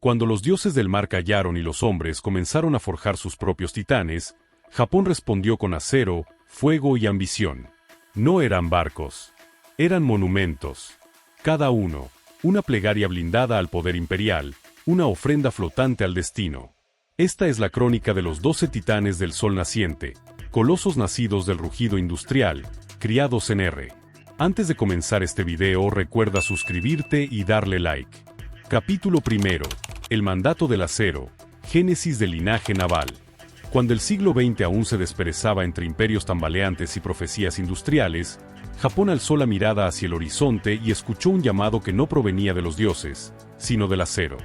Cuando los dioses del mar callaron y los hombres comenzaron a forjar sus propios titanes, Japón respondió con acero, fuego y ambición. No eran barcos. Eran monumentos. Cada uno, una plegaria blindada al poder imperial, una ofrenda flotante al destino. Esta es la crónica de los 12 titanes del sol naciente, colosos nacidos del rugido industrial, criados en R. Antes de comenzar este video, recuerda suscribirte y darle like. Capítulo 1. El mandato del acero, génesis del linaje naval. Cuando el siglo XX aún se desperezaba entre imperios tambaleantes y profecías industriales, Japón alzó la mirada hacia el horizonte y escuchó un llamado que no provenía de los dioses, sino del acero.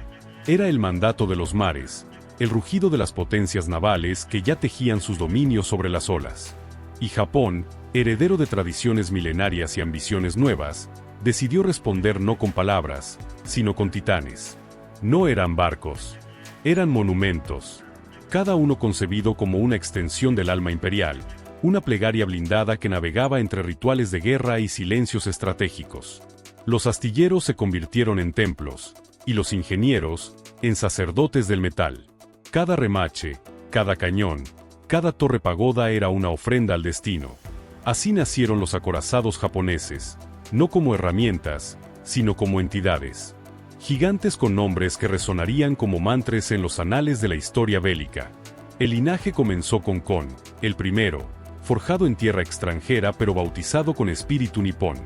Era el mandato de los mares, el rugido de las potencias navales que ya tejían sus dominios sobre las olas. Y Japón, heredero de tradiciones milenarias y ambiciones nuevas, decidió responder no con palabras, sino con titanes. No eran barcos. Eran monumentos. Cada uno concebido como una extensión del alma imperial, una plegaria blindada que navegaba entre rituales de guerra y silencios estratégicos. Los astilleros se convirtieron en templos, y los ingenieros, en sacerdotes del metal. Cada remache, cada cañón, cada torre pagoda era una ofrenda al destino. Así nacieron los acorazados japoneses, no como herramientas, sino como entidades. Gigantes con nombres que resonarían como mantras en los anales de la historia bélica. El linaje comenzó con Kon, el primero, forjado en tierra extranjera pero bautizado con espíritu nipón.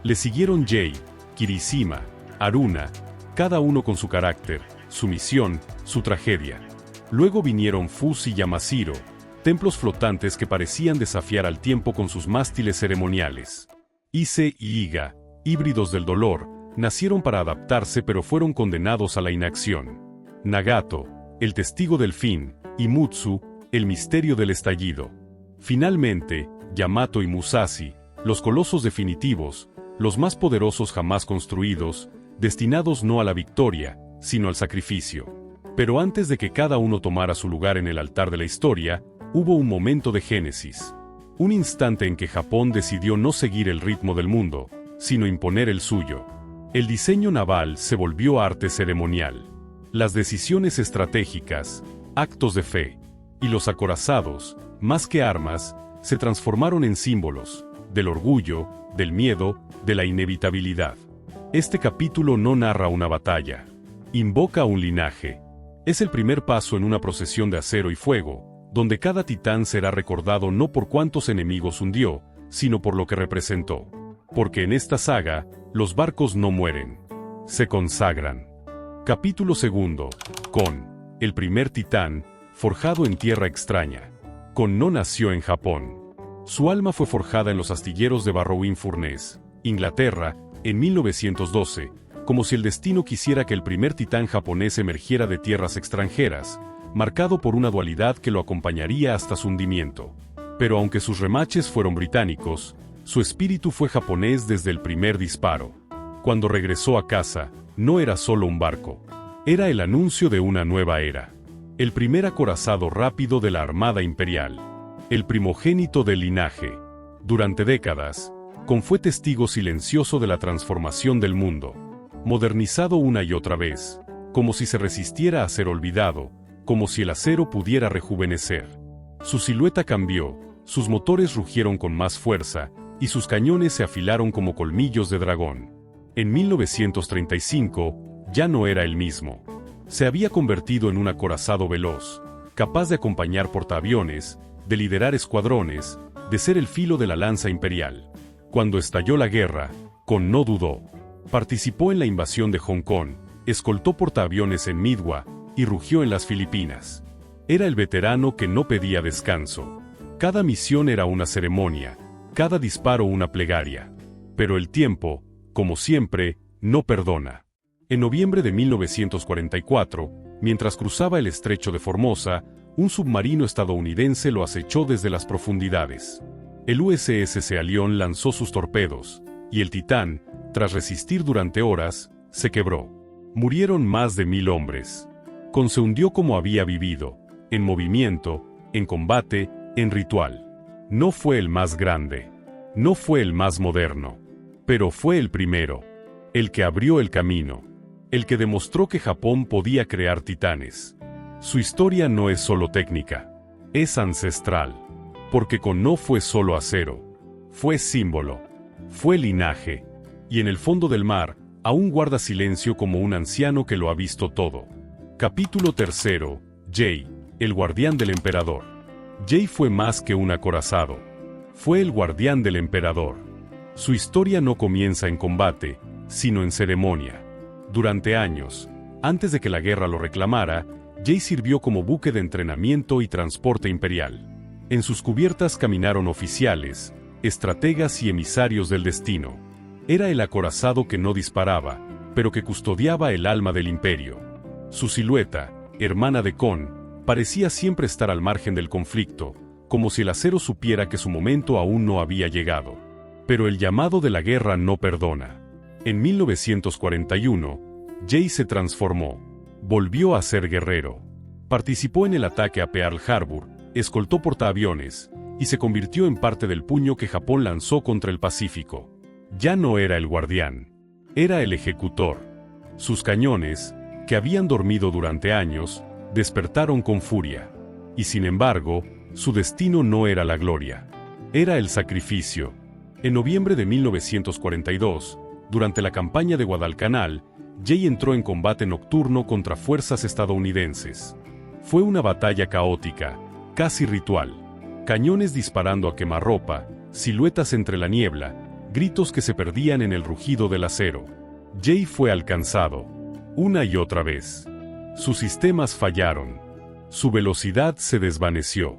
Le siguieron Jei, Kirishima, Haruna, cada uno con su carácter, su misión, su tragedia. Luego vinieron Fuzi y Yamashiro, templos flotantes que parecían desafiar al tiempo con sus mástiles ceremoniales. Ise y Iga, híbridos del dolor, nacieron para adaptarse pero fueron condenados a la inacción. Nagato, el testigo del fin, y Mutsu, el misterio del estallido. Finalmente, Yamato y Musashi, los colosos definitivos, los más poderosos jamás construidos, destinados no a la victoria, sino al sacrificio. Pero antes de que cada uno tomara su lugar en el altar de la historia, hubo un momento de génesis. Un instante en que Japón decidió no seguir el ritmo del mundo, sino imponer el suyo. El diseño naval se volvió arte ceremonial. Las decisiones estratégicas, actos de fe, y los acorazados, más que armas, se transformaron en símbolos, del orgullo, del miedo, de la inevitabilidad. Este capítulo no narra una batalla. Invoca un linaje. Es el primer paso en una procesión de acero y fuego, donde cada titán será recordado no por cuántos enemigos hundió, sino por lo que representó. Porque en esta saga, los barcos no mueren. Se consagran. Capítulo 2. Kon, el primer titán, forjado en tierra extraña. Kon no nació en Japón. Su alma fue forjada en los astilleros de Barrow-in-Furness, Inglaterra, en 1912, como si el destino quisiera que el primer titán japonés emergiera de tierras extranjeras, marcado por una dualidad que lo acompañaría hasta su hundimiento. Pero aunque sus remaches fueron británicos, su espíritu fue japonés desde el primer disparo. Cuando regresó a casa, no era solo un barco. Era el anuncio de una nueva era. El primer acorazado rápido de la Armada Imperial. El primogénito del linaje. Durante décadas, Kon fue testigo silencioso de la transformación del mundo. Modernizado una y otra vez, como si se resistiera a ser olvidado, como si el acero pudiera rejuvenecer. Su silueta cambió, sus motores rugieron con más fuerza, y sus cañones se afilaron como colmillos de dragón. En 1935, ya no era el mismo. Se había convertido en un acorazado veloz, capaz de acompañar portaaviones, de liderar escuadrones, de ser el filo de la lanza imperial. Cuando estalló la guerra, Kon no dudó. Participó en la invasión de Hong Kong, escoltó portaaviones en Midway, y rugió en las Filipinas. Era el veterano que no pedía descanso. Cada misión era una ceremonia, cada disparo una plegaria. Pero el tiempo, como siempre, no perdona. En noviembre de 1944, mientras cruzaba el estrecho de Formosa, un submarino estadounidense lo acechó desde las profundidades. El USS Sea León lanzó sus torpedos, y el Titán, tras resistir durante horas, se quebró. Murieron más de 1000 hombres. Kon se hundió como había vivido, en movimiento, en combate, en ritual. No fue el más grande, no fue el más moderno, pero fue el primero, el que abrió el camino. el que demostró que Japón podía crear titanes. Su historia no es solo técnica, es ancestral, porque con no fue solo acero, fue símbolo, fue linaje, y en el fondo del mar, aún guarda silencio como un anciano que lo ha visto todo. Capítulo 3. Jay, el guardián del emperador. Jay fue más que un acorazado. Fue el guardián del emperador. Su historia no comienza en combate, sino en ceremonia. Durante años, antes de que la guerra lo reclamara, Jay sirvió como buque de entrenamiento y transporte imperial. En sus cubiertas caminaron oficiales, estrategas y emisarios del destino. Era el acorazado que no disparaba, pero que custodiaba el alma del imperio. Su silueta, hermana de Kon, parecía siempre estar al margen del conflicto, como si el acero supiera que su momento aún no había llegado. Pero el llamado de la guerra no perdona. En 1941, Jay se transformó. Volvió a ser guerrero. Participó en el ataque a Pearl Harbor, escoltó portaaviones, y se convirtió en parte del puño que Japón lanzó contra el Pacífico. Ya no era el guardián, era el ejecutor. Sus cañones, que habían dormido durante años, despertaron con furia. Y sin embargo, su destino no era la gloria, era el sacrificio. En noviembre de 1942, durante la campaña de Guadalcanal, Jay entró en combate nocturno contra fuerzas estadounidenses. Fue una batalla caótica, casi ritual. Cañones disparando a quemarropa, siluetas entre la niebla, gritos que se perdían en el rugido del acero. Jay fue alcanzado, una y otra vez. Sus sistemas fallaron. Su velocidad se desvaneció.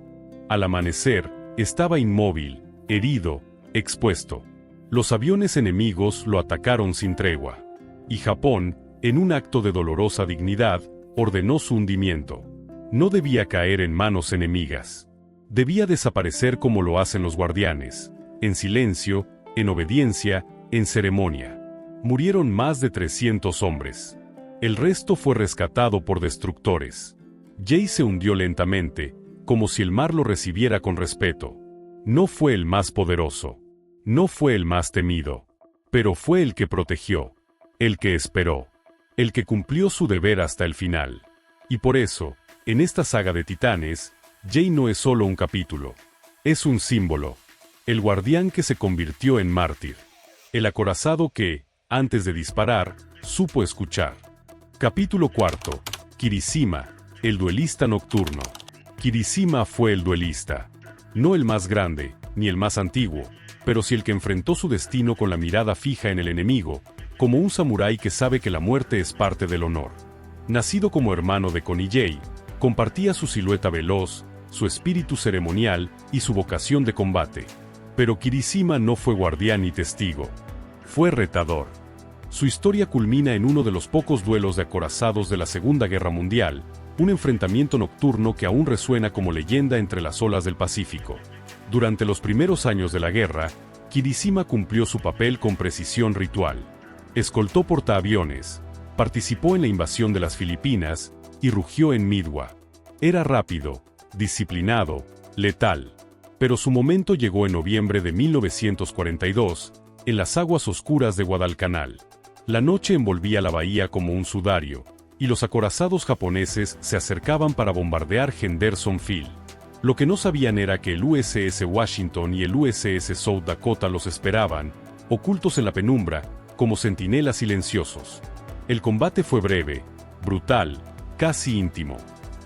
Al amanecer, estaba inmóvil, herido, expuesto. Los aviones enemigos lo atacaron sin tregua. Y Japón, en un acto de dolorosa dignidad, ordenó su hundimiento. No debía caer en manos enemigas. Debía desaparecer como lo hacen los guardianes, en silencio, en obediencia, en ceremonia. Murieron más de 300 hombres. El resto fue rescatado por destructores. Jay se hundió lentamente, como si el mar lo recibiera con respeto. No fue el más poderoso. No fue el más temido. Pero fue el que protegió. El que esperó. El que cumplió su deber hasta el final. Y por eso, en esta saga de titanes, Jay no es solo un capítulo. Es un símbolo. El guardián que se convirtió en mártir. El acorazado que, antes de disparar, supo escuchar. Capítulo 4. Kirishima, el duelista nocturno. Kirishima fue el duelista. No el más grande, ni el más antiguo, pero sí el que enfrentó su destino con la mirada fija en el enemigo, como un samurái que sabe que la muerte es parte del honor. Nacido como hermano de Kon y Jay, compartía su silueta veloz, su espíritu ceremonial y su vocación de combate. Pero Kirishima no fue guardián ni testigo. Fue retador. Su historia culmina en uno de los pocos duelos de acorazados de la Segunda Guerra Mundial, un enfrentamiento nocturno que aún resuena como leyenda entre las olas del Pacífico. Durante los primeros años de la guerra, Kirishima cumplió su papel con precisión ritual. Escoltó portaaviones, participó en la invasión de las Filipinas y rugió en Midwa. Era rápido, disciplinado, letal. Pero su momento llegó en noviembre de 1942, en las aguas oscuras de Guadalcanal. La noche envolvía la bahía como un sudario, y los acorazados japoneses se acercaban para bombardear Henderson Field. Lo que no sabían era que el USS Washington y el USS South Dakota los esperaban, ocultos en la penumbra, como centinelas silenciosos. El combate fue breve, brutal, casi íntimo.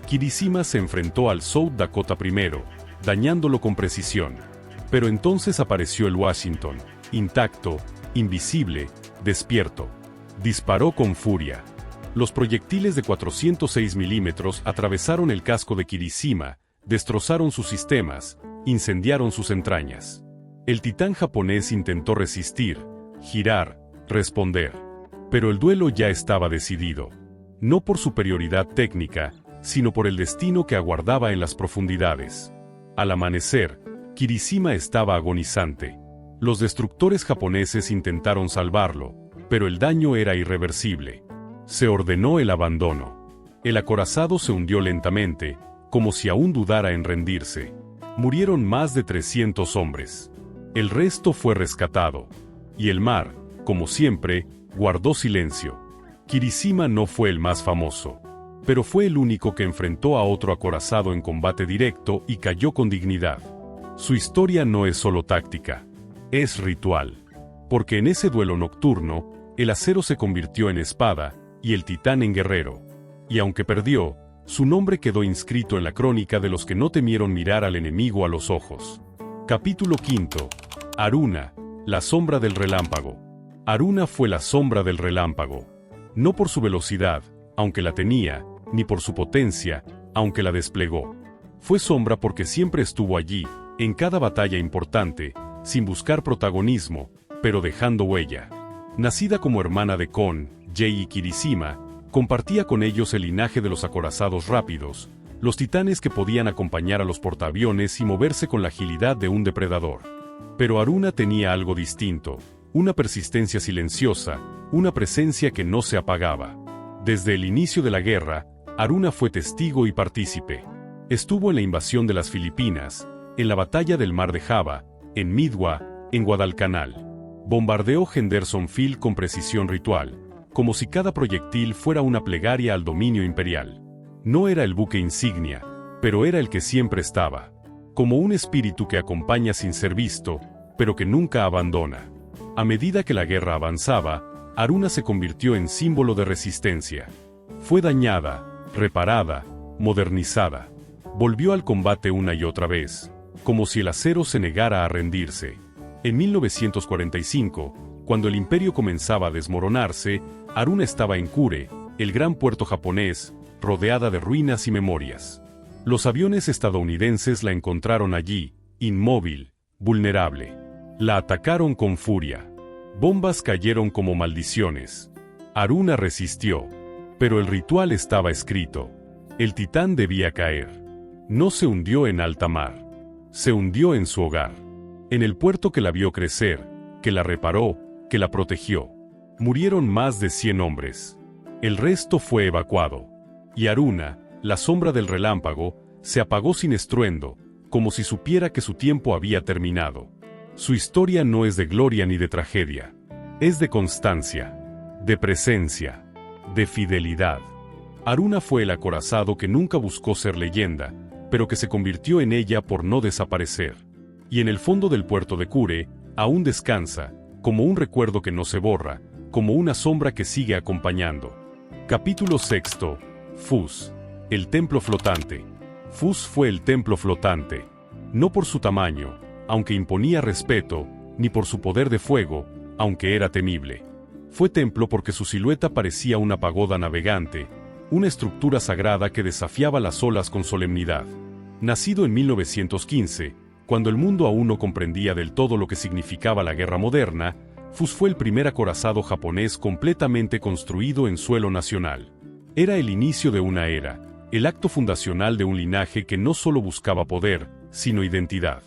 Kirishima se enfrentó al South Dakota primero, dañándolo con precisión. Pero entonces apareció el Washington, intacto, invisible, despierto. Disparó con furia. Los proyectiles de 406 milímetros atravesaron el casco de Kirishima, destrozaron sus sistemas, incendiaron sus entrañas. El titán japonés intentó resistir, girar, responder. Pero el duelo ya estaba decidido. No por superioridad técnica, sino por el destino que aguardaba en las profundidades. Al amanecer, Kirishima estaba agonizante. Los destructores japoneses intentaron salvarlo, pero el daño era irreversible. Se ordenó el abandono. El acorazado se hundió lentamente, como si aún dudara en rendirse. Murieron más de 300 hombres. El resto fue rescatado. Y el mar, como siempre, guardó silencio. Kirishima no fue el más famoso, pero fue el único que enfrentó a otro acorazado en combate directo y cayó con dignidad. Su historia no es solo táctica, es ritual, porque en ese duelo nocturno, el acero se convirtió en espada y el titán en guerrero. Y aunque perdió, su nombre quedó inscrito en la crónica de los que no temieron mirar al enemigo a los ojos. Capítulo 5. Aruna, la sombra del relámpago. Aruna fue la sombra del relámpago. No por su velocidad, aunque la tenía, ni por su potencia, aunque la desplegó. Fue sombra porque siempre estuvo allí, en cada batalla importante, sin buscar protagonismo, pero dejando huella. Nacida como hermana de Kon, Jay y Kirishima, compartía con ellos el linaje de los acorazados rápidos, los titanes que podían acompañar a los portaaviones y moverse con la agilidad de un depredador. Pero Aruna tenía algo distinto, una persistencia silenciosa, una presencia que no se apagaba. Desde el inicio de la guerra, Aruna fue testigo y partícipe. Estuvo en la invasión de las Filipinas, en la batalla del Mar de Java, en Midwa, en Guadalcanal. Bombardeó Hendersonville con precisión ritual, como si cada proyectil fuera una plegaria al dominio imperial. No era el buque insignia, pero era el que siempre estaba, como un espíritu que acompaña sin ser visto, pero que nunca abandona. A medida que la guerra avanzaba, Aruna se convirtió en símbolo de resistencia. Fue dañada, reparada, modernizada. Volvió al combate una y otra vez, como si el acero se negara a rendirse. En 1945, cuando el imperio comenzaba a desmoronarse, Aruna estaba en Kure, el gran puerto japonés, rodeada de ruinas y memorias. Los aviones estadounidenses la encontraron allí, inmóvil, vulnerable. La atacaron con furia. Bombas cayeron como maldiciones. Aruna resistió, pero el ritual estaba escrito. El titán debía caer. No se hundió en alta mar. Se hundió en su hogar. En el puerto que la vio crecer, que la reparó, que la protegió. Murieron más de 100 hombres. El resto fue evacuado. Y Aruna, la sombra del relámpago, se apagó sin estruendo, como si supiera que su tiempo había terminado. Su historia no es de gloria ni de tragedia. Es de constancia, de presencia, de fidelidad. Aruna fue el acorazado que nunca buscó ser leyenda, pero que se convirtió en ella por no desaparecer. Y en el fondo del puerto de Kure, aún descansa, como un recuerdo que no se borra, como una sombra que sigue acompañando. Capítulo 6. Fus, el templo flotante. Fus fue el templo flotante. No por su tamaño, aunque imponía respeto, ni por su poder de fuego, aunque era temible. Fue templo porque su silueta parecía una pagoda navegante, una estructura sagrada que desafiaba las olas con solemnidad. Nacido en 1915, cuando el mundo aún no comprendía del todo lo que significaba la guerra moderna, Fus fue el primer acorazado japonés completamente construido en suelo nacional. Era el inicio de una era, el acto fundacional de un linaje que no solo buscaba poder, sino identidad.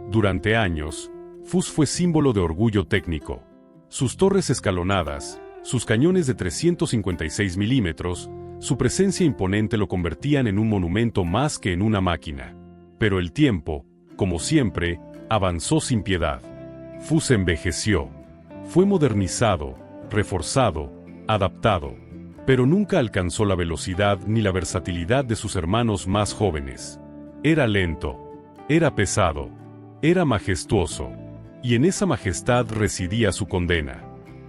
Durante años, Fus fue símbolo de orgullo técnico. Sus torres escalonadas, sus cañones de 356 milímetros, su presencia imponente lo convertían en un monumento más que en una máquina. Pero el tiempo, como siempre, avanzó sin piedad. Fus envejeció. Fue modernizado, reforzado, adaptado, pero nunca alcanzó la velocidad ni la versatilidad de sus hermanos más jóvenes. Era lento, era pesado, era majestuoso, y en esa majestad residía su condena.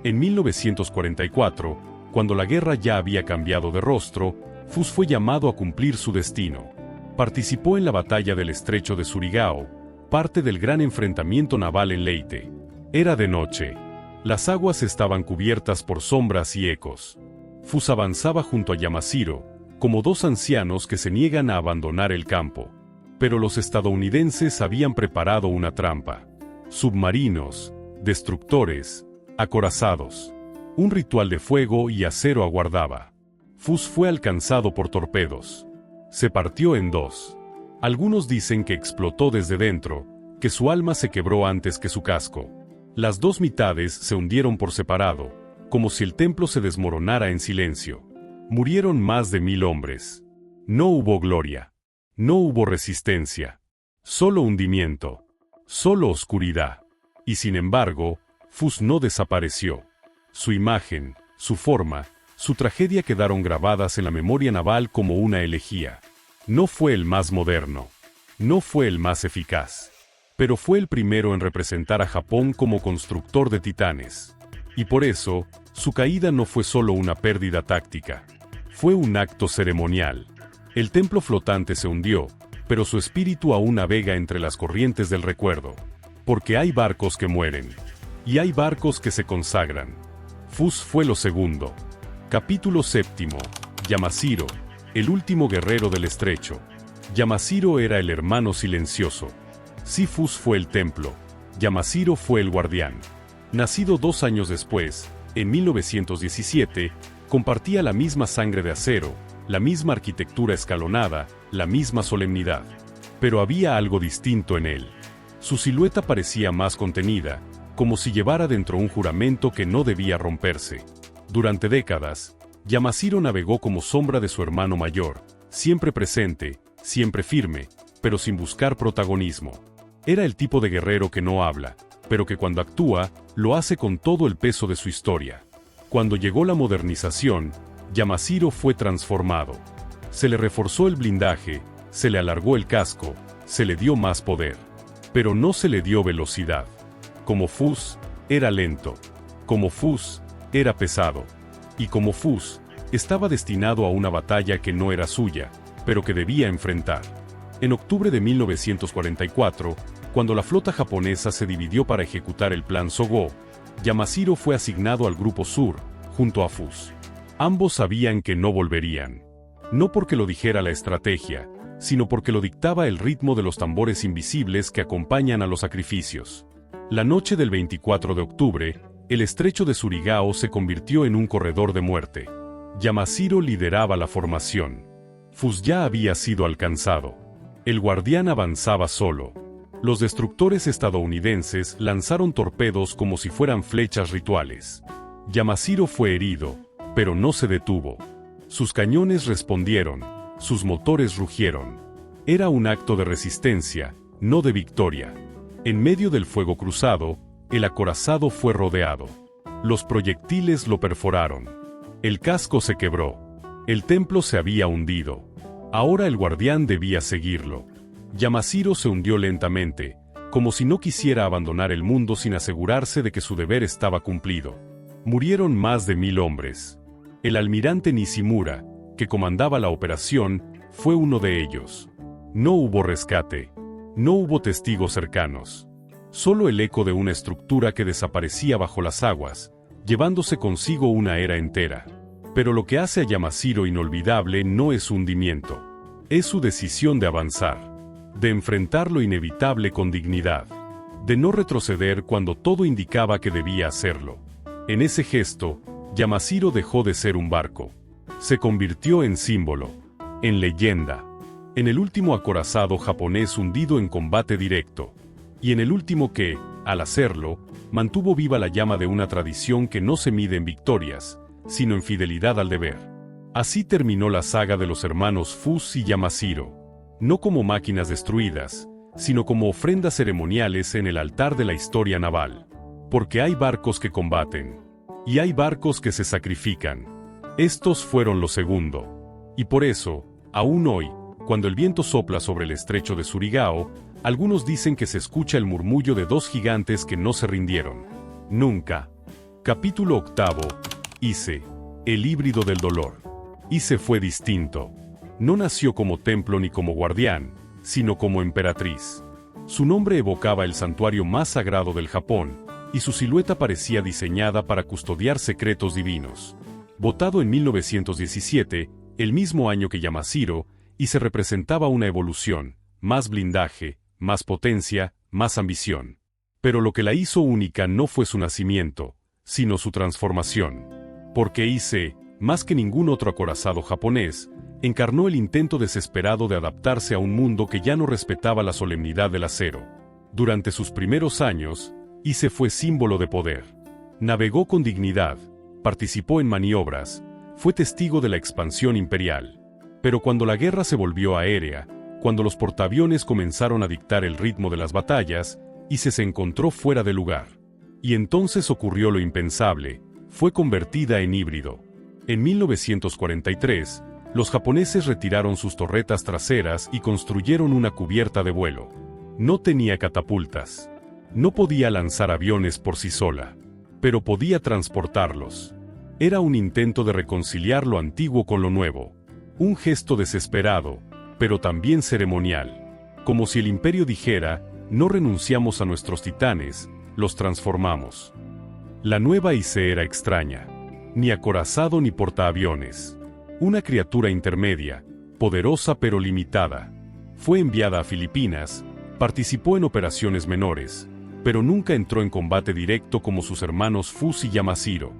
En 1944, cuando la guerra ya había cambiado de rostro, Fus fue llamado a cumplir su destino. Participó en la batalla del estrecho de Surigao, parte del gran enfrentamiento naval en Leyte. Era de noche. Las aguas estaban cubiertas por sombras y ecos. Fus avanzaba junto a Yamashiro, como dos ancianos que se niegan a abandonar el campo. Pero los estadounidenses habían preparado una trampa. Submarinos, destructores, acorazados. Un ritual de fuego y acero aguardaba. Fus fue alcanzado por torpedos. Se partió en dos. Algunos dicen que explotó desde dentro, que su alma se quebró antes que su casco. Las dos mitades se hundieron por separado, como si el templo se desmoronara en silencio. Murieron más de 1000 hombres. No hubo gloria. No hubo resistencia. Solo hundimiento. Solo oscuridad. Y sin embargo, Fus no desapareció. Su imagen, su forma, Su tragedia quedaron grabadas en la memoria naval como una elegía. No fue el más moderno. No fue el más eficaz. Pero fue el primero en representar a Japón como constructor de titanes. Y por eso, su caída no fue solo una pérdida táctica. Fue un acto ceremonial. El templo flotante se hundió, pero su espíritu aún navega entre las corrientes del recuerdo. Porque hay barcos que mueren. Y hay barcos que se consagran. Fus fue lo segundo. Capítulo 7. Yamashiro, el último guerrero del estrecho. Yamashiro era el hermano silencioso. Si Fus fue el templo, Yamashiro fue el guardián. Nacido 2 años después, en 1917, compartía la misma sangre de acero, la misma arquitectura escalonada, la misma solemnidad. Pero había algo distinto en él. Su silueta parecía más contenida, como si llevara dentro un juramento que no debía romperse. Durante décadas, Yamashiro navegó como sombra de su hermano mayor, siempre presente, siempre firme, pero sin buscar protagonismo. Era el tipo de guerrero que no habla, pero que cuando actúa, lo hace con todo el peso de su historia. Cuando llegó la modernización, Yamashiro fue transformado. Se le reforzó el blindaje, se le alargó el casco, se le dio más poder. Pero no se le dio velocidad. Como Fus, era lento. Como Fus, era pesado. Y como Fus, estaba destinado a una batalla que no era suya, pero que debía enfrentar. En octubre de 1944, cuando la flota japonesa se dividió para ejecutar el Plan Sogō, Yamashiro fue asignado al Grupo Sur, junto a Fus. Ambos sabían que no volverían. No porque lo dijera la estrategia, sino porque lo dictaba el ritmo de los tambores invisibles que acompañan a los sacrificios. La noche del 24 de octubre, el estrecho de Surigao se convirtió en un corredor de muerte. Yamashiro lideraba la formación. Fus ya había sido alcanzado. El guardián avanzaba solo. Los destructores estadounidenses lanzaron torpedos como si fueran flechas rituales. Yamashiro fue herido, pero no se detuvo. Sus cañones respondieron, sus motores rugieron. Era un acto de resistencia, no de victoria. En medio del fuego cruzado, el acorazado fue rodeado. Los proyectiles lo perforaron. El casco se quebró. El templo se había hundido. Ahora el guardián debía seguirlo. Yamashiro se hundió lentamente, como si no quisiera abandonar el mundo sin asegurarse de que su deber estaba cumplido. Murieron más de 1000 hombres. El almirante Nishimura, que comandaba la operación, fue uno de ellos. No hubo rescate. No hubo testigos cercanos. Solo el eco de una estructura que desaparecía bajo las aguas, llevándose consigo una era entera. Pero lo que hace a Yamashiro inolvidable no es su hundimiento. Es su decisión de avanzar. De enfrentar lo inevitable con dignidad. De no retroceder cuando todo indicaba que debía hacerlo. En ese gesto, Yamashiro dejó de ser un barco. Se convirtió en símbolo. En leyenda. En el último acorazado japonés hundido en combate directo. Y en el último que, al hacerlo, mantuvo viva la llama de una tradición que no se mide en victorias, sino en fidelidad al deber. Así terminó la saga de los hermanos Fus y Yamashiro. No como máquinas destruidas, sino como ofrendas ceremoniales en el altar de la historia naval. Porque hay barcos que combaten. Y hay barcos que se sacrifican. Estos fueron lo segundo. Y por eso, aún hoy, cuando el viento sopla sobre el estrecho de Surigao, algunos dicen que se escucha el murmullo de 2 gigantes que no se rindieron. Nunca. Capítulo 8. Ise, el híbrido del dolor. Ise fue distinto. No nació como templo ni como guardián, sino como emperatriz. Su nombre evocaba el santuario más sagrado del Japón, y su silueta parecía diseñada para custodiar secretos divinos. Votado en 1917, el mismo año que Yamashiro, Ise representaba una evolución, más blindaje, más potencia, más ambición. Pero lo que la hizo única no fue su nacimiento, sino su transformación. Porque Ise, más que ningún otro acorazado japonés, encarnó el intento desesperado de adaptarse a un mundo que ya no respetaba la solemnidad del acero. Durante sus primeros años, Ise fue símbolo de poder. Navegó con dignidad, participó en maniobras, fue testigo de la expansión imperial. Pero cuando la guerra se volvió aérea, cuando los portaaviones comenzaron a dictar el ritmo de las batallas, Ise se encontró fuera de lugar. Y entonces ocurrió lo impensable, fue convertida en híbrido. En 1943, los japoneses retiraron sus torretas traseras y construyeron una cubierta de vuelo. No tenía catapultas. No podía lanzar aviones por sí sola, pero podía transportarlos. Era un intento de reconciliar lo antiguo con lo nuevo. Un gesto desesperado, pero también ceremonial. Como si el imperio dijera, no renunciamos a nuestros titanes, los transformamos. La nueva IC era extraña. Ni acorazado ni portaaviones. Una criatura intermedia, poderosa pero limitada. Fue enviada a Filipinas, participó en operaciones menores, pero nunca entró en combate directo como sus hermanos Fus y Yamashiro.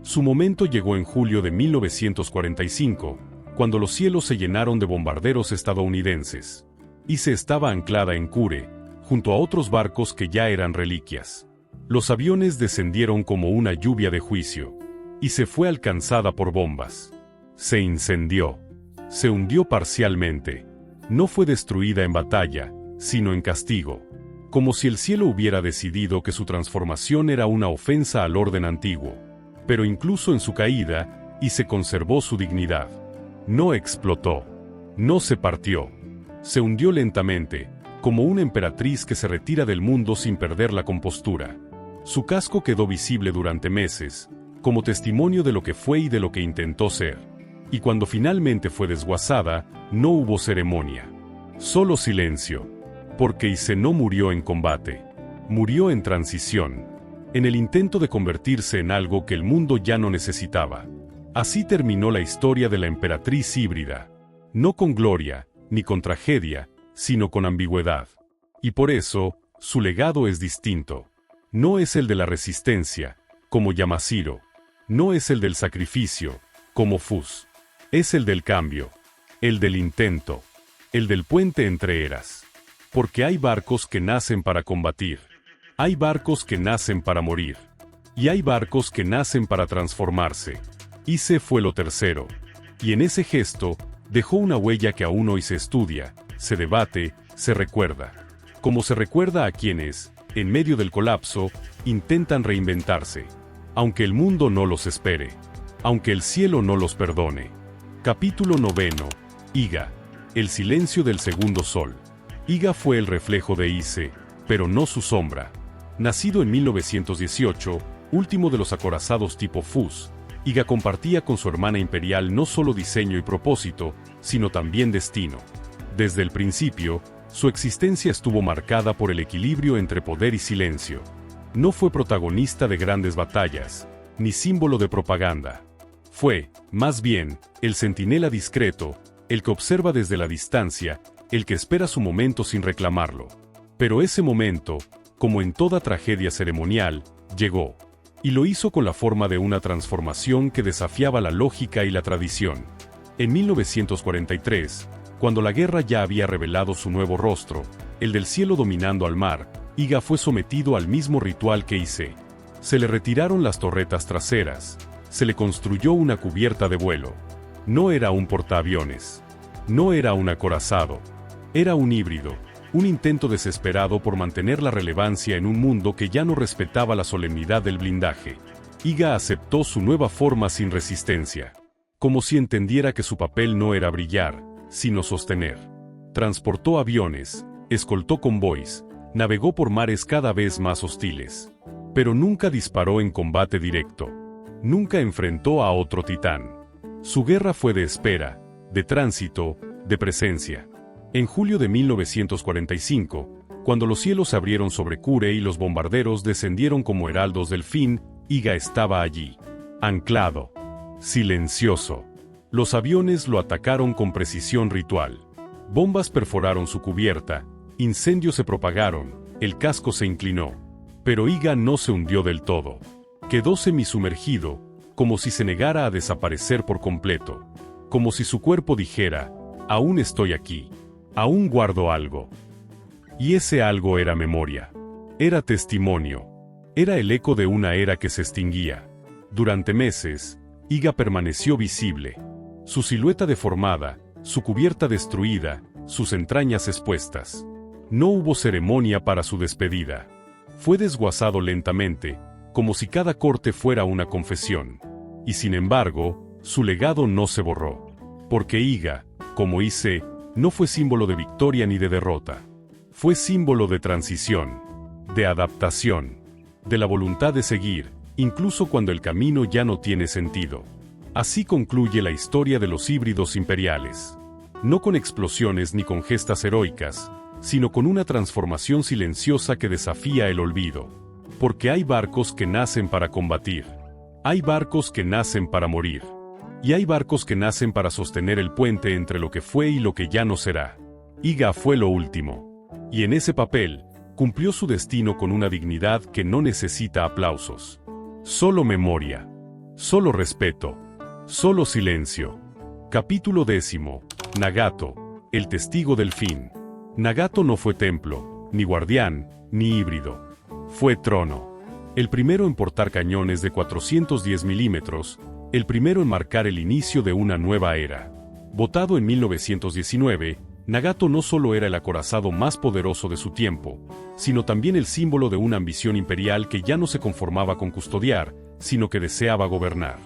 Su momento llegó en julio de 1945, cuando los cielos se llenaron de bombarderos estadounidenses. Y se estaba anclada en Kure, junto a otros barcos que ya eran reliquias. Los aviones descendieron como una lluvia de juicio, y se fue alcanzada por bombas. Se incendió. Se hundió parcialmente. No fue destruida en batalla, sino en castigo. Como si el cielo hubiera decidido que su transformación era una ofensa al orden antiguo. Pero incluso en su caída, y se conservó su dignidad. No explotó. No se partió. Se hundió lentamente, como una emperatriz que se retira del mundo sin perder la compostura. Su casco quedó visible durante meses, como testimonio de lo que fue y de lo que intentó ser. Y cuando finalmente fue desguazada, no hubo ceremonia. Solo silencio. Porque Ise no murió en combate. Murió en transición. En el intento de convertirse en algo que el mundo ya no necesitaba. Así terminó la historia de la emperatriz híbrida. No con gloria, ni con tragedia, sino con ambigüedad. Y por eso, su legado es distinto. No es el de la resistencia, como Yamashiro. No es el del sacrificio, como Fus. Es el del cambio. El del intento. El del puente entre eras. Porque hay barcos que nacen para combatir. Hay barcos que nacen para morir. Y hay barcos que nacen para transformarse. Ise fue lo tercero. Y en ese gesto, dejó una huella que aún hoy se estudia, se debate, se recuerda. Como se recuerda a quienes, en medio del colapso, intentan reinventarse. Aunque el mundo no los espere. Aunque el cielo no los perdone. Capítulo 9. Iga. El silencio del segundo sol. Iga fue el reflejo de Ise, pero no su sombra. Nacido en 1918, último de los acorazados tipo Fus, Iga compartía con su hermana imperial no solo diseño y propósito, sino también destino. Desde el principio, su existencia estuvo marcada por el equilibrio entre poder y silencio. No fue protagonista de grandes batallas, ni símbolo de propaganda. Fue, más bien, el centinela discreto, el que observa desde la distancia, el que espera su momento sin reclamarlo. Pero ese momento, como en toda tragedia ceremonial, llegó. Y lo hizo con la forma de una transformación que desafiaba la lógica y la tradición. En 1943, cuando la guerra ya había revelado su nuevo rostro, el del cielo dominando al mar, Iga fue sometido al mismo ritual que Ise. Se le retiraron las torretas traseras, se le construyó una cubierta de vuelo. No era un portaaviones. No era un acorazado. Era un híbrido, un intento desesperado por mantener la relevancia en un mundo que ya no respetaba la solemnidad del blindaje. Iga aceptó su nueva forma sin resistencia. Como si entendiera que su papel no era brillar, sino sostener. Transportó aviones, escoltó convoys, navegó por mares cada vez más hostiles. Pero nunca disparó en combate directo. Nunca enfrentó a otro titán. Su guerra fue de espera, de tránsito, de presencia. En julio de 1945, cuando los cielos se abrieron sobre Kure y los bombarderos descendieron como heraldos del fin, Iga estaba allí. Anclado. Silencioso. Los aviones lo atacaron con precisión ritual. Bombas perforaron su cubierta, incendios se propagaron, el casco se inclinó. Pero Iga no se hundió del todo. Quedó semisumergido, como si se negara a desaparecer por completo. Como si su cuerpo dijera, aún estoy aquí. Aún guardo algo. Y ese algo era memoria. Era testimonio. Era el eco de una era que se extinguía. Durante meses, Iga permaneció visible. Su silueta deformada, su cubierta destruida, sus entrañas expuestas. No hubo ceremonia para su despedida. Fue desguazado lentamente, como si cada corte fuera una confesión. Y sin embargo, su legado no se borró. Porque Iga, como Ise, no fue símbolo de victoria ni de derrota. Fue símbolo de transición, de adaptación, de la voluntad de seguir, incluso cuando el camino ya no tiene sentido. Así concluye la historia de los híbridos imperiales. No con explosiones ni con gestas heroicas, sino con una transformación silenciosa que desafía el olvido. Porque hay barcos que nacen para combatir. Hay barcos que nacen para morir. Y hay barcos que nacen para sostener el puente entre lo que fue y lo que ya no será. Iga fue lo último. Y en ese papel, cumplió su destino con una dignidad que no necesita aplausos. Solo memoria. Solo respeto. Solo silencio. Capítulo 10. Nagato, el testigo del fin. Nagato no fue templo, ni guardián, ni híbrido. Fue trono. El primero en portar cañones de 410 milímetros, el primero en marcar el inicio de una nueva era. Votado en 1919, Nagato no solo era el acorazado más poderoso de su tiempo, sino también el símbolo de una ambición imperial que ya no se conformaba con custodiar, sino que deseaba gobernar.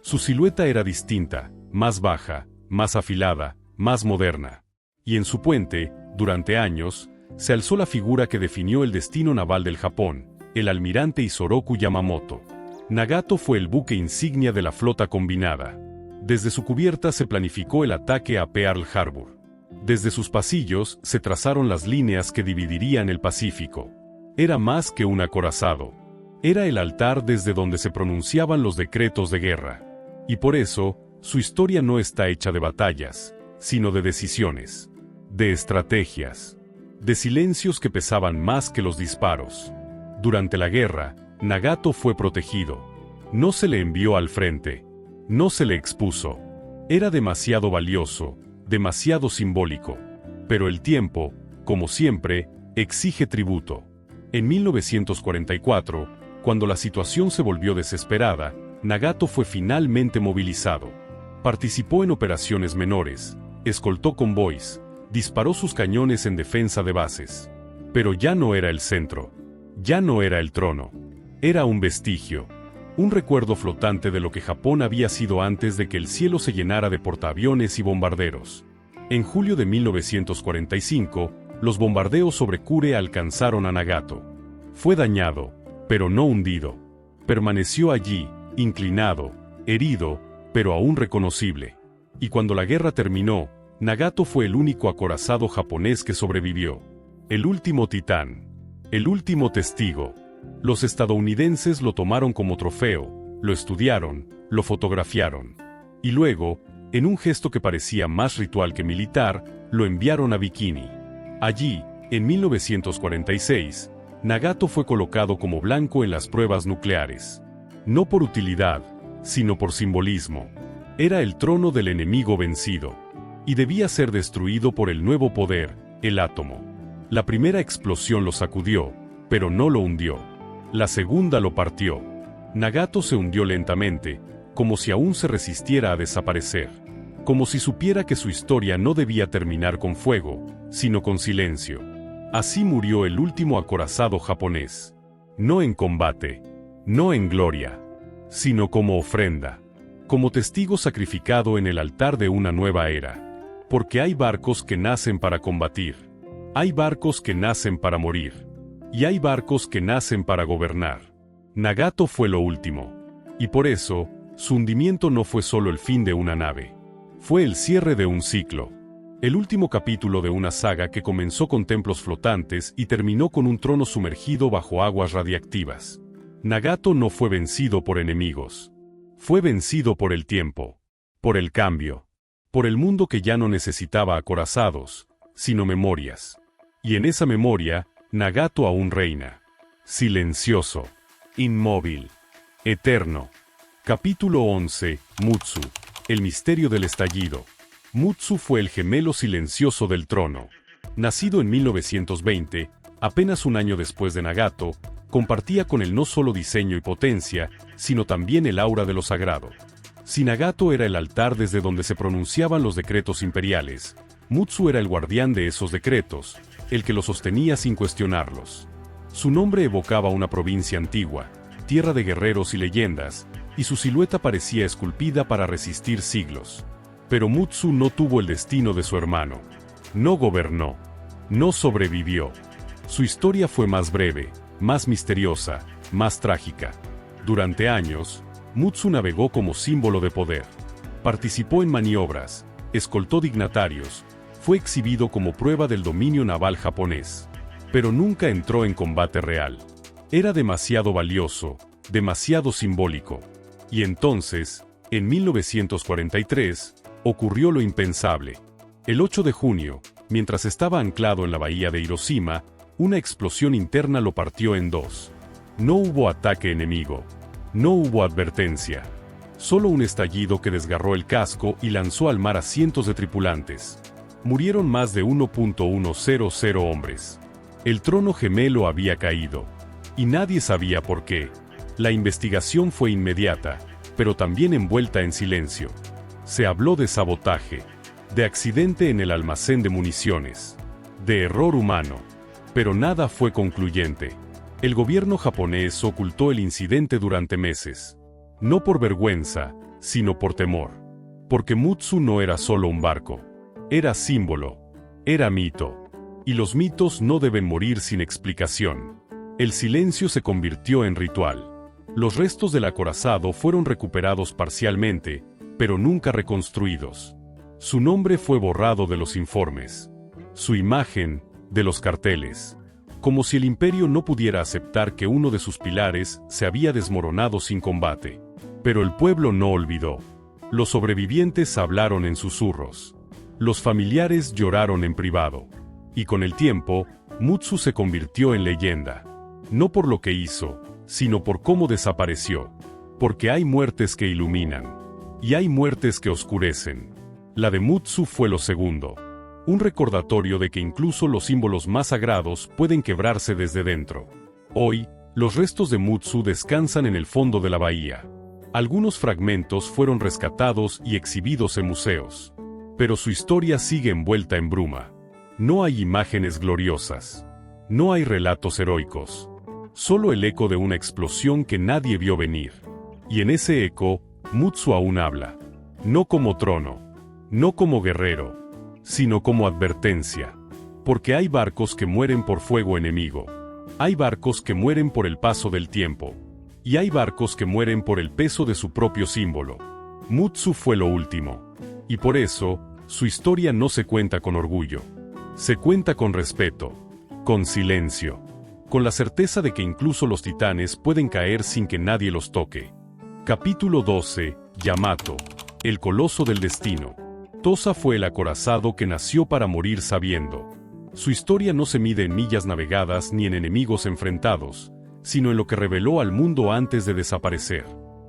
Su silueta era distinta, más baja, más afilada, más moderna. Y en su puente, durante años, se alzó la figura que definió el destino naval del Japón, el almirante Isoroku Yamamoto. Nagato fue el buque insignia de la flota combinada. Desde su cubierta se planificó el ataque a Pearl Harbor. Desde sus pasillos se trazaron las líneas que dividirían el Pacífico. Era más que un acorazado. Era el altar desde donde se pronunciaban los decretos de guerra. Y por eso, su historia no está hecha de batallas, sino de decisiones, de estrategias, de silencios que pesaban más que los disparos. Durante la guerra, Nagato fue protegido. No se le envió al frente. No se le expuso. Era demasiado valioso, demasiado simbólico. Pero el tiempo, como siempre, exige tributo. En 1944, cuando la situación se volvió desesperada, Nagato fue finalmente movilizado. Participó en operaciones menores, escoltó convoys, disparó sus cañones en defensa de bases. Pero ya no era el centro. Ya no era el trono. Era un vestigio. Un recuerdo flotante de lo que Japón había sido antes de que el cielo se llenara de portaaviones y bombarderos. En julio de 1945, los bombardeos sobre Kure alcanzaron a Nagato. Fue dañado, pero no hundido. Permaneció allí, inclinado, herido, pero aún reconocible. Y cuando la guerra terminó, Nagato fue el único acorazado japonés que sobrevivió. El último titán. El último testigo. Los estadounidenses lo tomaron como trofeo, lo estudiaron, lo fotografiaron. Y luego, en un gesto que parecía más ritual que militar, lo enviaron a Bikini. Allí, en 1946, Nagato fue colocado como blanco en las pruebas nucleares. No por utilidad, sino por simbolismo. Era el trono del enemigo vencido. Y debía ser destruido por el nuevo poder, el átomo. La primera explosión lo sacudió, pero no lo hundió. La segunda lo partió. Nagato se hundió lentamente, como si aún se resistiera a desaparecer. Como si supiera que su historia no debía terminar con fuego, sino con silencio. Así murió el último acorazado japonés. No en combate, no en gloria, sino como ofrenda. Como testigo sacrificado en el altar de una nueva era. Porque hay barcos que nacen para combatir. Hay barcos que nacen para morir. Y hay barcos que nacen para gobernar. Nagato fue lo último. Y por eso, su hundimiento no fue solo el fin de una nave. Fue el cierre de un ciclo. El último capítulo de una saga que comenzó con templos flotantes y terminó con un trono sumergido bajo aguas radiactivas. Nagato no fue vencido por enemigos. Fue vencido por el tiempo. Por el cambio. Por el mundo que ya no necesitaba acorazados, sino memorias. Y en esa memoria, Nagato aún reina. Silencioso. Inmóvil. Eterno. Capítulo 11. Mutsu. El misterio del estallido. Mutsu fue el gemelo silencioso del trono. Nacido en 1920, apenas un año después de Nagato, compartía con él no solo diseño y potencia, sino también el aura de lo sagrado. Si Nagato era el altar desde donde se pronunciaban los decretos imperiales, Mutsu era el guardián de esos decretos, el que los sostenía sin cuestionarlos. Su nombre evocaba una provincia antigua, tierra de guerreros y leyendas, y su silueta parecía esculpida para resistir siglos. Pero Mutsu no tuvo el destino de su hermano. No gobernó. No sobrevivió. Su historia fue más breve, más misteriosa, más trágica. Durante años, Mutsu navegó como símbolo de poder. Participó en maniobras, escoltó dignatarios, fue exhibido como prueba del dominio naval japonés. Pero nunca entró en combate real. Era demasiado valioso, demasiado simbólico. Y entonces, en 1943, ocurrió lo impensable. El 8 de junio, mientras estaba anclado en la bahía de Hiroshima, una explosión interna lo partió en dos. No hubo ataque enemigo. No hubo advertencia. Solo un estallido que desgarró el casco y lanzó al mar a cientos de tripulantes. Murieron más de 1.100 hombres. El trono gemelo había caído. Y nadie sabía por qué. La investigación fue inmediata, pero también envuelta en silencio. Se habló de sabotaje, de accidente en el almacén de municiones, de error humano. Pero nada fue concluyente. El gobierno japonés ocultó el incidente durante meses. No por vergüenza, sino por temor. Porque Mutsu no era solo un barco. Era símbolo. Era mito. Y los mitos no deben morir sin explicación. El silencio se convirtió en ritual. Los restos del acorazado fueron recuperados parcialmente, pero nunca reconstruidos. Su nombre fue borrado de los informes. Su imagen, de los carteles. Como si el imperio no pudiera aceptar que uno de sus pilares se había desmoronado sin combate. Pero el pueblo no olvidó. Los sobrevivientes hablaron en susurros. Los familiares lloraron en privado. Y con el tiempo, Mutsu se convirtió en leyenda. No por lo que hizo, sino por cómo desapareció. Porque hay muertes que iluminan. Y hay muertes que oscurecen. La de Mutsu fue lo segundo. Un recordatorio de que incluso los símbolos más sagrados pueden quebrarse desde dentro. Hoy, los restos de Mutsu descansan en el fondo de la bahía. Algunos fragmentos fueron rescatados y exhibidos en museos. Pero su historia sigue envuelta en bruma. No hay imágenes gloriosas. No hay relatos heroicos. Solo el eco de una explosión que nadie vio venir. Y en ese eco, Mutsu aún habla. No como trono. No como guerrero. Sino como advertencia. Porque hay barcos que mueren por fuego enemigo. Hay barcos que mueren por el paso del tiempo. Y hay barcos que mueren por el peso de su propio símbolo. Mutsu fue lo último. Y por eso, su historia no se cuenta con orgullo. Se cuenta con respeto. Con silencio. Con la certeza de que incluso los titanes pueden caer sin que nadie los toque. Capítulo 12. Yamato. El coloso del destino. Tosa fue el acorazado que nació para morir sabiendo. Su historia no se mide en millas navegadas ni en enemigos enfrentados, sino en lo que reveló al mundo antes de desaparecer.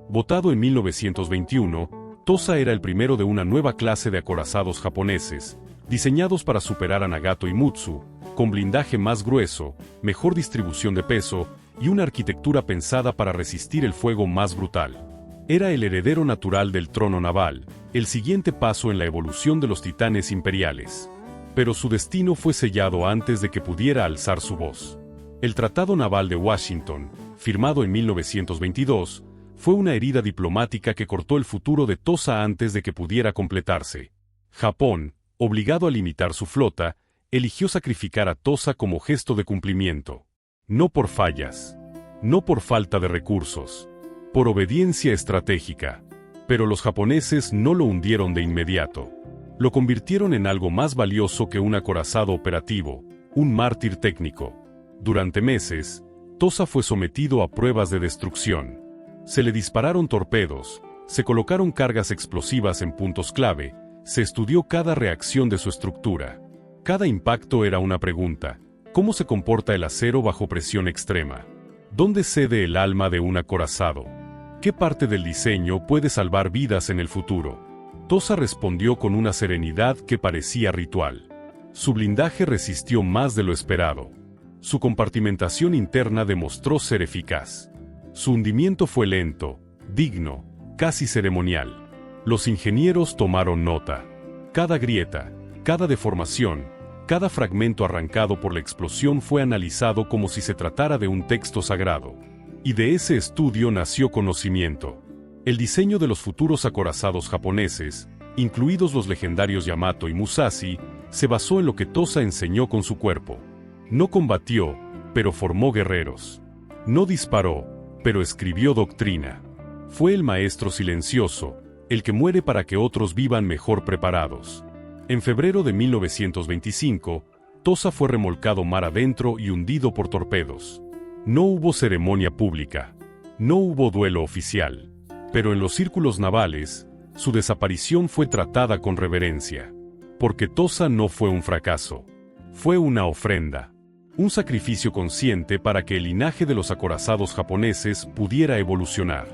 Botado en 1921, Tosa era el primero de una nueva clase de acorazados japoneses, diseñados para superar a Nagato y Mutsu, con blindaje más grueso, mejor distribución de peso y una arquitectura pensada para resistir el fuego más brutal. Era el heredero natural del trono naval, el siguiente paso en la evolución de los titanes imperiales. Pero su destino fue sellado antes de que pudiera alzar su voz. El Tratado Naval de Washington, firmado en 1922, fue una herida diplomática que cortó el futuro de Tosa antes de que pudiera completarse. Japón, obligado a limitar su flota, eligió sacrificar a Tosa como gesto de cumplimiento. No por fallas. No por falta de recursos. Por obediencia estratégica. Pero los japoneses no lo hundieron de inmediato. Lo convirtieron en algo más valioso que un acorazado operativo, un mártir técnico. Durante meses, Tosa fue sometido a pruebas de destrucción. Se le dispararon torpedos, se colocaron cargas explosivas en puntos clave, se estudió cada reacción de su estructura. Cada impacto era una pregunta: ¿cómo se comporta el acero bajo presión extrema? ¿Dónde cede el alma de un acorazado? ¿Qué parte del diseño puede salvar vidas en el futuro? Tosa respondió con una serenidad que parecía ritual. Su blindaje resistió más de lo esperado. Su compartimentación interna demostró ser eficaz. Su hundimiento fue lento, digno, casi ceremonial. Los ingenieros tomaron nota. Cada grieta, cada deformación, cada fragmento arrancado por la explosión fue analizado como si se tratara de un texto sagrado. Y de ese estudio nació conocimiento. El diseño de los futuros acorazados japoneses, incluidos los legendarios Yamato y Musashi, se basó en lo que Tosa enseñó con su cuerpo. No combatió, pero formó guerreros. No disparó, pero escribió doctrina. Fue el maestro silencioso, el que muere para que otros vivan mejor preparados. En febrero de 1925, Tosa fue remolcado mar adentro y hundido por torpedos. No hubo ceremonia pública. No hubo duelo oficial. Pero en los círculos navales, su desaparición fue tratada con reverencia. Porque Tosa no fue un fracaso. Fue una ofrenda. Un sacrificio consciente para que el linaje de los acorazados japoneses pudiera evolucionar.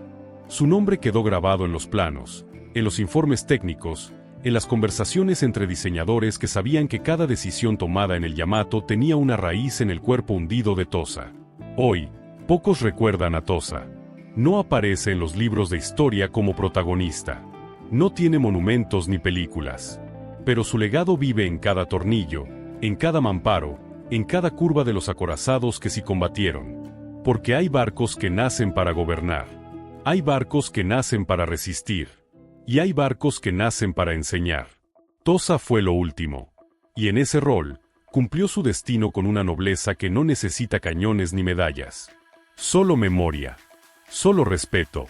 Su nombre quedó grabado en los planos, en los informes técnicos, en las conversaciones entre diseñadores que sabían que cada decisión tomada en el Yamato tenía una raíz en el cuerpo hundido de Tosa. Hoy, pocos recuerdan a Tosa. No aparece en los libros de historia como protagonista. No tiene monumentos ni películas. Pero su legado vive en cada tornillo, en cada mamparo, en cada curva de los acorazados que sí combatieron. Porque hay barcos que nacen para gobernar. Hay barcos que nacen para resistir. Y hay barcos que nacen para enseñar. Tosa fue lo último. Y en ese rol, cumplió su destino con una nobleza que no necesita cañones ni medallas. Solo memoria. Solo respeto.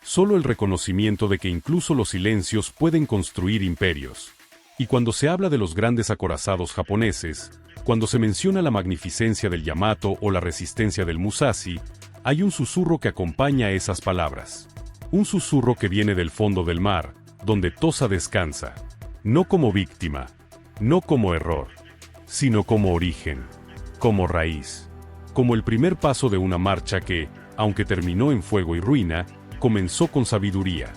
Solo el reconocimiento de que incluso los silencios pueden construir imperios. Y cuando se habla de los grandes acorazados japoneses, cuando se menciona la magnificencia del Yamato o la resistencia del Musashi, hay un susurro que acompaña esas palabras. Un susurro que viene del fondo del mar, donde Tosa descansa. No como víctima, no como error, sino como origen, como raíz. Como el primer paso de una marcha que, aunque terminó en fuego y ruina, comenzó con sabiduría.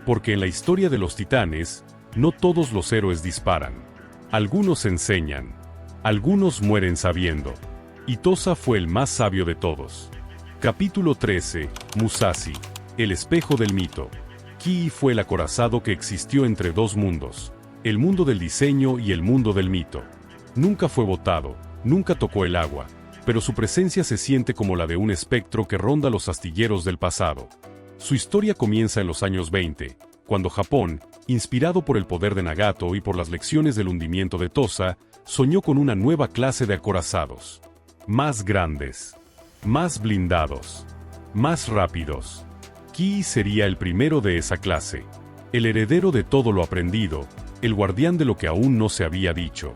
Porque en la historia de los titanes, no todos los héroes disparan. Algunos enseñan. Algunos mueren sabiendo. Y Tosa fue el más sabio de todos. Capítulo 13. Musashi. El espejo del mito. Kii fue el acorazado que existió entre dos mundos. El mundo del diseño y el mundo del mito. Nunca fue botado, nunca tocó el agua, pero su presencia se siente como la de un espectro que ronda los astilleros del pasado. Su historia comienza en los años 20, cuando Japón, inspirado por el poder de Nagato y por las lecciones del hundimiento de Tosa, soñó con una nueva clase de acorazados. Más grandes, más blindados, más rápidos. Kii sería el primero de esa clase, el heredero de todo lo aprendido, el guardián de lo que aún no se había dicho.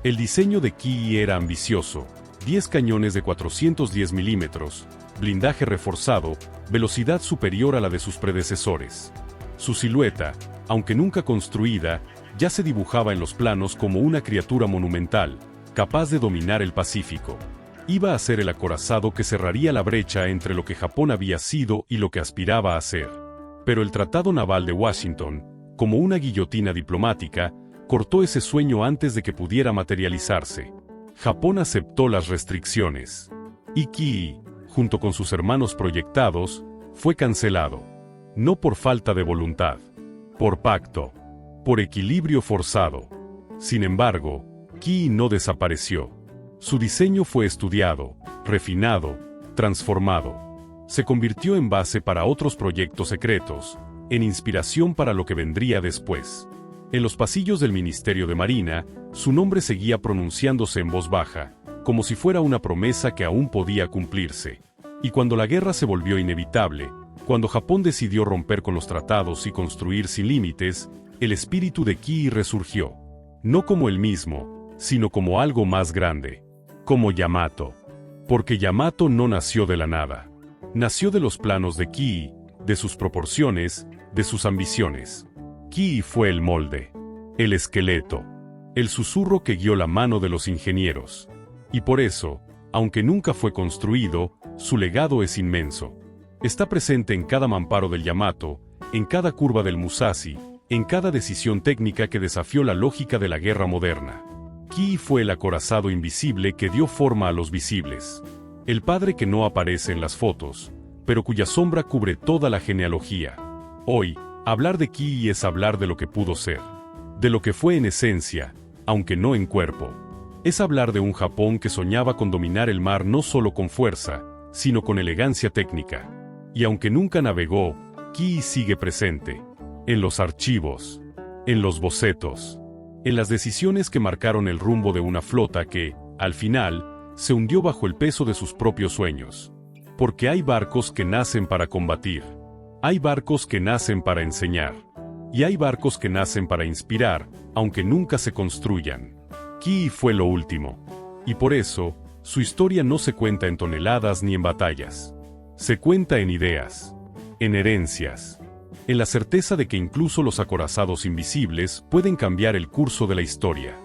El diseño de Kii era ambicioso, 10 cañones de 410 milímetros, blindaje reforzado, velocidad superior a la de sus predecesores. Su silueta, aunque nunca construida, ya se dibujaba en los planos como una criatura monumental, capaz de dominar el Pacífico. Iba a ser el acorazado que cerraría la brecha entre lo que Japón había sido y lo que aspiraba a ser. Pero el Tratado Naval de Washington, como una guillotina diplomática, cortó ese sueño antes de que pudiera materializarse. Japón aceptó las restricciones. Y Kii, junto con sus hermanos proyectados, fue cancelado. No por falta de voluntad. Por pacto. Por equilibrio forzado. Sin embargo, Kii no desapareció. Su diseño fue estudiado, refinado, transformado. Se convirtió en base para otros proyectos secretos, en inspiración para lo que vendría después. En los pasillos del Ministerio de Marina, su nombre seguía pronunciándose en voz baja, como si fuera una promesa que aún podía cumplirse. Y cuando la guerra se volvió inevitable, cuando Japón decidió romper con los tratados y construir sin límites, el espíritu de Kii resurgió. No como él mismo, sino como algo más grande. Como Yamato. Porque Yamato no nació de la nada. Nació de los planos de Kii, de sus proporciones, de sus ambiciones. Kii fue el molde, el esqueleto, el susurro que guió la mano de los ingenieros. Y por eso, aunque nunca fue construido, su legado es inmenso. Está presente en cada mamparo del Yamato, en cada curva del Musashi, en cada decisión técnica que desafió la lógica de la guerra moderna. Kii fue el acorazado invisible que dio forma a los visibles. El padre que no aparece en las fotos, pero cuya sombra cubre toda la genealogía. Hoy, hablar de Kii es hablar de lo que pudo ser. De lo que fue en esencia, aunque no en cuerpo. Es hablar de un Japón que soñaba con dominar el mar no solo con fuerza, sino con elegancia técnica. Y aunque nunca navegó, Ki sigue presente. En los archivos. En los bocetos. En las decisiones que marcaron el rumbo de una flota que, al final, se hundió bajo el peso de sus propios sueños. Porque hay barcos que nacen para combatir. Hay barcos que nacen para enseñar. Y hay barcos que nacen para inspirar, aunque nunca se construyan. Ki fue lo último. Y por eso, su historia no se cuenta en toneladas ni en batallas. Se cuenta en ideas. En herencias. En la certeza de que incluso los acorazados invisibles pueden cambiar el curso de la historia.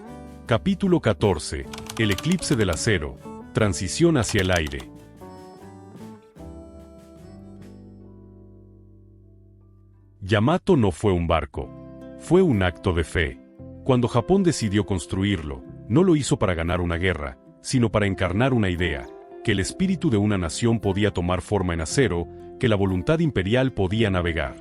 Capítulo 14. El eclipse del acero. Transición hacia el aire. Yamato no fue un barco. Fue un acto de fe. Cuando Japón decidió construirlo, no lo hizo para ganar una guerra, sino para encarnar una idea, que el espíritu de una nación podía tomar forma en acero, que la voluntad imperial podía navegar.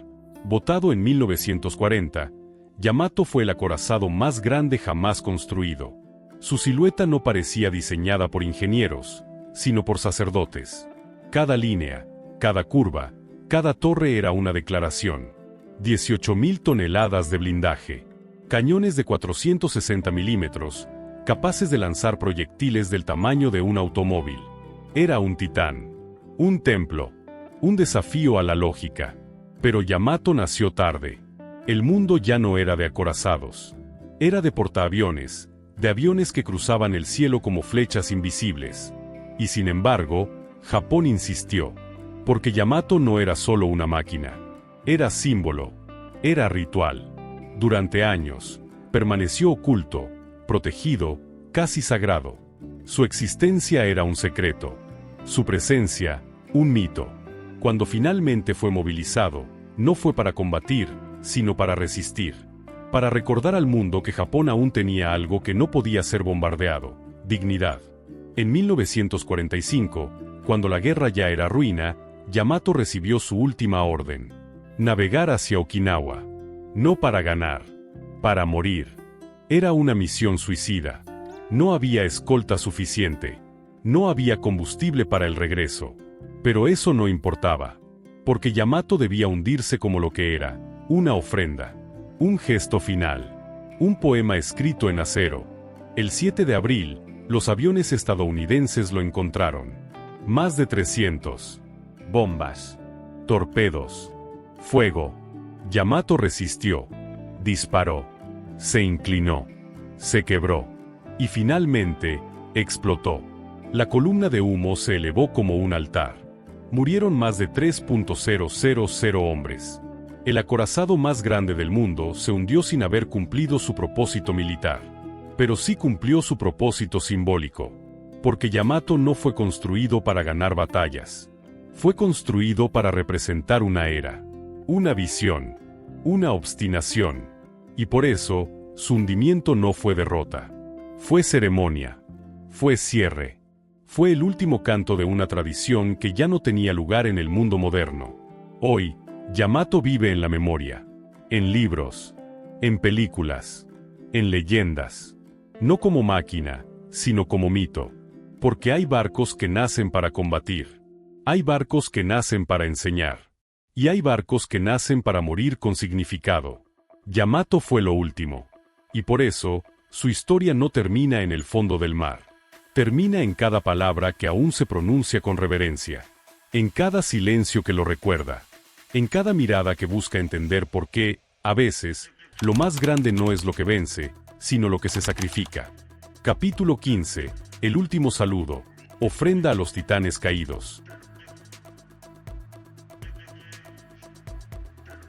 Votado en 1940, Yamato fue el acorazado más grande jamás construido. Su silueta no parecía diseñada por ingenieros, sino por sacerdotes. Cada línea, cada curva, cada torre era una declaración. 18.000 toneladas de blindaje. Cañones de 460 milímetros, capaces de lanzar proyectiles del tamaño de un automóvil. Era un titán. Un templo. Un desafío a la lógica. Pero Yamato nació tarde. El mundo ya no era de acorazados. Era de portaaviones, de aviones que cruzaban el cielo como flechas invisibles. Y sin embargo, Japón insistió. Porque Yamato no era solo una máquina. Era símbolo. Era ritual. Durante años, permaneció oculto, protegido, casi sagrado. Su existencia era un secreto. Su presencia, un mito. Cuando finalmente fue movilizado, no fue para combatir, sino para resistir. Para recordar al mundo que Japón aún tenía algo que no podía ser bombardeado: dignidad. En 1945, cuando la guerra ya era ruina, Yamato recibió su última orden: navegar hacia Okinawa. No para ganar, para morir. Era una misión suicida. No había escolta suficiente. No había combustible para el regreso. Pero eso no importaba. Porque Yamato debía hundirse como lo que era: una ofrenda. Un gesto final. Un poema escrito en acero. El 7 de abril, los aviones estadounidenses lo encontraron. Más de 300. Bombas. Torpedos. Fuego. Yamato resistió. Disparó. Se inclinó. Se quebró. Y finalmente, explotó. La columna de humo se elevó como un altar. Murieron más de 3.000 hombres. El acorazado más grande del mundo se hundió sin haber cumplido su propósito militar. Pero sí cumplió su propósito simbólico. Porque Yamato no fue construido para ganar batallas. Fue construido para representar una era. Una visión. Una obstinación. Y por eso, su hundimiento no fue derrota. Fue ceremonia. Fue cierre. Fue el último canto de una tradición que ya no tenía lugar en el mundo moderno. Hoy, Yamato vive en la memoria. En libros. En películas. En leyendas. No como máquina, sino como mito. Porque hay barcos que nacen para combatir. Hay barcos que nacen para enseñar. Y hay barcos que nacen para morir con significado. Yamato fue lo último. Y por eso, su historia no termina en el fondo del mar. Termina en cada palabra que aún se pronuncia con reverencia. En cada silencio que lo recuerda. En cada mirada que busca entender por qué, a veces, lo más grande no es lo que vence, sino lo que se sacrifica. Capítulo 15. El último saludo. Ofrenda a los titanes caídos.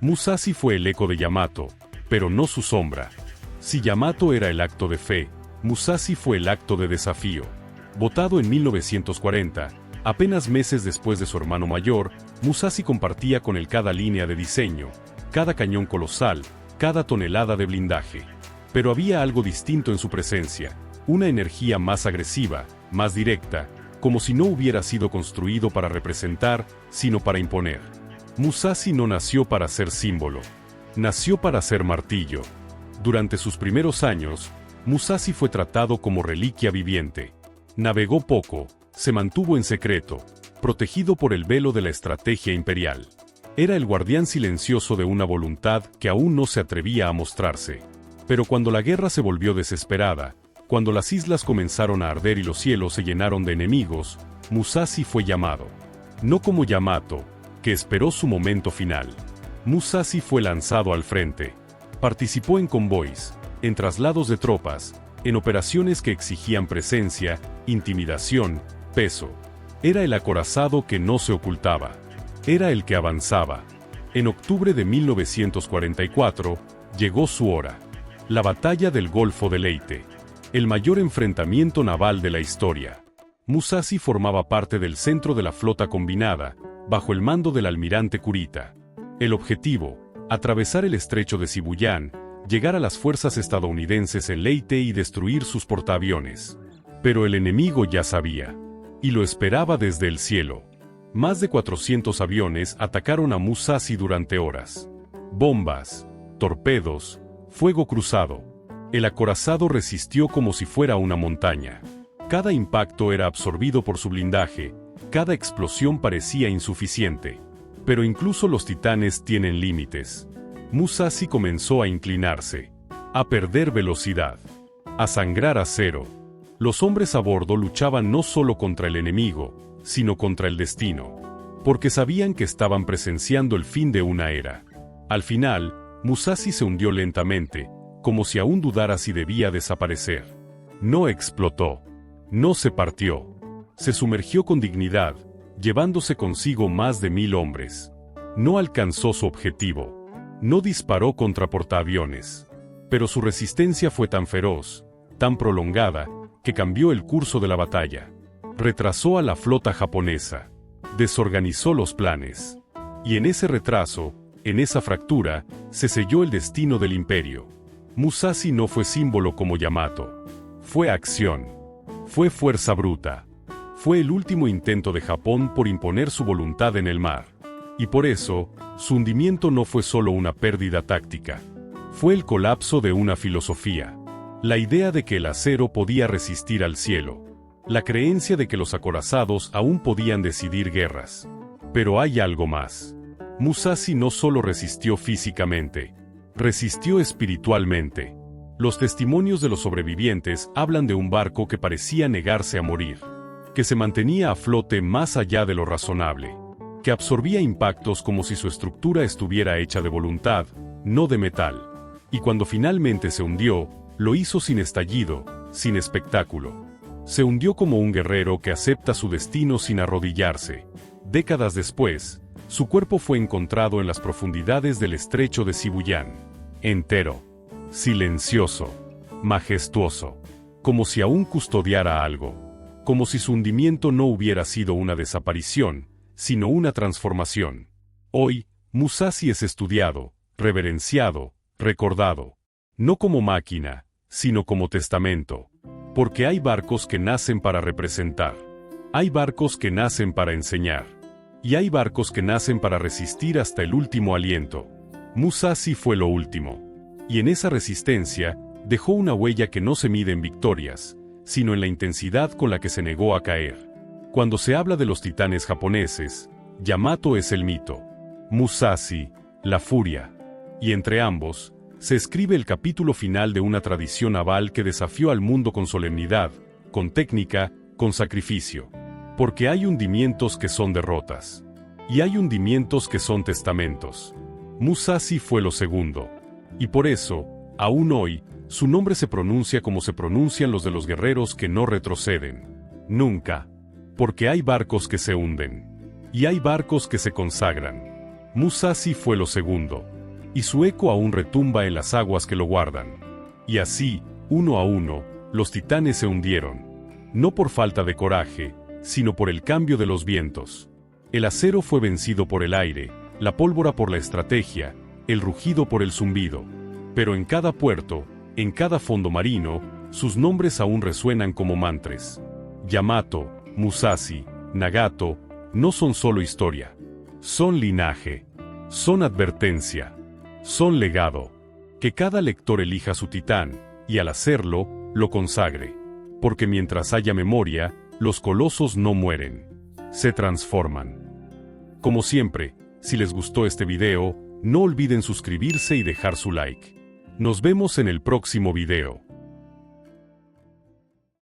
Musashi fue el eco de Yamato, pero no su sombra. Si Yamato era el acto de fe, Musashi fue el acto de desafío. Votado en 1940, apenas meses después de su hermano mayor, Musashi compartía con él cada línea de diseño, cada cañón colosal, cada tonelada de blindaje. Pero había algo distinto en su presencia, una energía más agresiva, más directa, como si no hubiera sido construido para representar, sino para imponer. Musashi no nació para ser símbolo. Nació para ser martillo. Durante sus primeros años, Musashi fue tratado como reliquia viviente. Navegó poco, se mantuvo en secreto, protegido por el velo de la estrategia imperial. Era el guardián silencioso de una voluntad que aún no se atrevía a mostrarse. Pero cuando la guerra se volvió desesperada, cuando las islas comenzaron a arder y los cielos se llenaron de enemigos, Musashi fue llamado. No como Yamato, que esperó su momento final. Musashi fue lanzado al frente. Participó en convoys, en traslados de tropas, en operaciones que exigían presencia, intimidación, peso. Era el acorazado que no se ocultaba. Era el que avanzaba. En octubre de 1944, llegó su hora. La batalla del Golfo de Leyte. El mayor enfrentamiento naval de la historia. Musashi formaba parte del centro de la flota combinada, bajo el mando del almirante Kurita. El objetivo, atravesar el estrecho de Shibuyan, llegar a las fuerzas estadounidenses en Leyte y destruir sus portaaviones. Pero el enemigo ya sabía. Y lo esperaba desde el cielo. Más de 400 aviones atacaron a Musashi durante horas. Bombas, torpedos, fuego cruzado. El acorazado resistió como si fuera una montaña. Cada impacto era absorbido por su blindaje, cada explosión parecía insuficiente. Pero incluso los titanes tienen límites. Musashi comenzó a inclinarse, a perder velocidad, a sangrar acero. Los hombres a bordo luchaban no solo contra el enemigo, sino contra el destino. Porque sabían que estaban presenciando el fin de una era. Al final, Musashi se hundió lentamente, como si aún dudara si debía desaparecer. No explotó. No se partió. Se sumergió con dignidad, llevándose consigo más de 1000 hombres. No alcanzó su objetivo. No disparó contra portaaviones. Pero su resistencia fue tan feroz, tan prolongada, que cambió el curso de la batalla. Retrasó a la flota japonesa. Desorganizó los planes. Y en ese retraso, en esa fractura, se selló el destino del imperio. Musashi no fue símbolo como Yamato. Fue acción. Fue fuerza bruta. Fue el último intento de Japón por imponer su voluntad en el mar. Y por eso, su hundimiento no fue solo una pérdida táctica. Fue el colapso de una filosofía. La idea de que el acero podía resistir al cielo. La creencia de que los acorazados aún podían decidir guerras. Pero hay algo más. Musashi no solo resistió físicamente, resistió espiritualmente. Los testimonios de los sobrevivientes hablan de un barco que parecía negarse a morir, que se mantenía a flote más allá de lo razonable, que absorbía impactos como si su estructura estuviera hecha de voluntad, no de metal. Y cuando finalmente se hundió, lo hizo sin estallido, sin espectáculo. Se hundió como un guerrero que acepta su destino sin arrodillarse. Décadas después, su cuerpo fue encontrado en las profundidades del estrecho de Shibuyan. Entero, silencioso, majestuoso, como si aún custodiara algo, como si su hundimiento no hubiera sido una desaparición, sino una transformación. Hoy, Musashi es estudiado, reverenciado, recordado, no como máquina, sino como testamento. Porque hay barcos que nacen para representar. Hay barcos que nacen para enseñar. Y hay barcos que nacen para resistir hasta el último aliento. Musashi fue lo último. Y en esa resistencia, dejó una huella que no se mide en victorias, sino en la intensidad con la que se negó a caer. Cuando se habla de los titanes japoneses, Yamato es el mito. Musashi, la furia. Y entre ambos, se escribe el capítulo final de una tradición naval que desafió al mundo con solemnidad, con técnica, con sacrificio. Porque hay hundimientos que son derrotas. Y hay hundimientos que son testamentos. Musashi fue lo segundo. Y por eso, aún hoy, su nombre se pronuncia como se pronuncian los de los guerreros que no retroceden. Nunca. Porque hay barcos que se hunden. Y hay barcos que se consagran. Musashi fue lo segundo. Y su eco aún retumba en las aguas que lo guardan. Y así, uno a uno, los titanes se hundieron. No por falta de coraje, sino por el cambio de los vientos. El acero fue vencido por el aire, la pólvora por la estrategia, el rugido por el zumbido. Pero en cada puerto, en cada fondo marino, sus nombres aún resuenan como mantras. Yamato, Musashi, Nagato, no son solo historia. Son linaje. Son advertencia. Son legado. Que cada lector elija su titán, y al hacerlo, lo consagre. Porque mientras haya memoria, los colosos no mueren. Se transforman. Como siempre, Si les gustó este video, no olviden suscribirse y dejar su like. Nos vemos en el próximo video.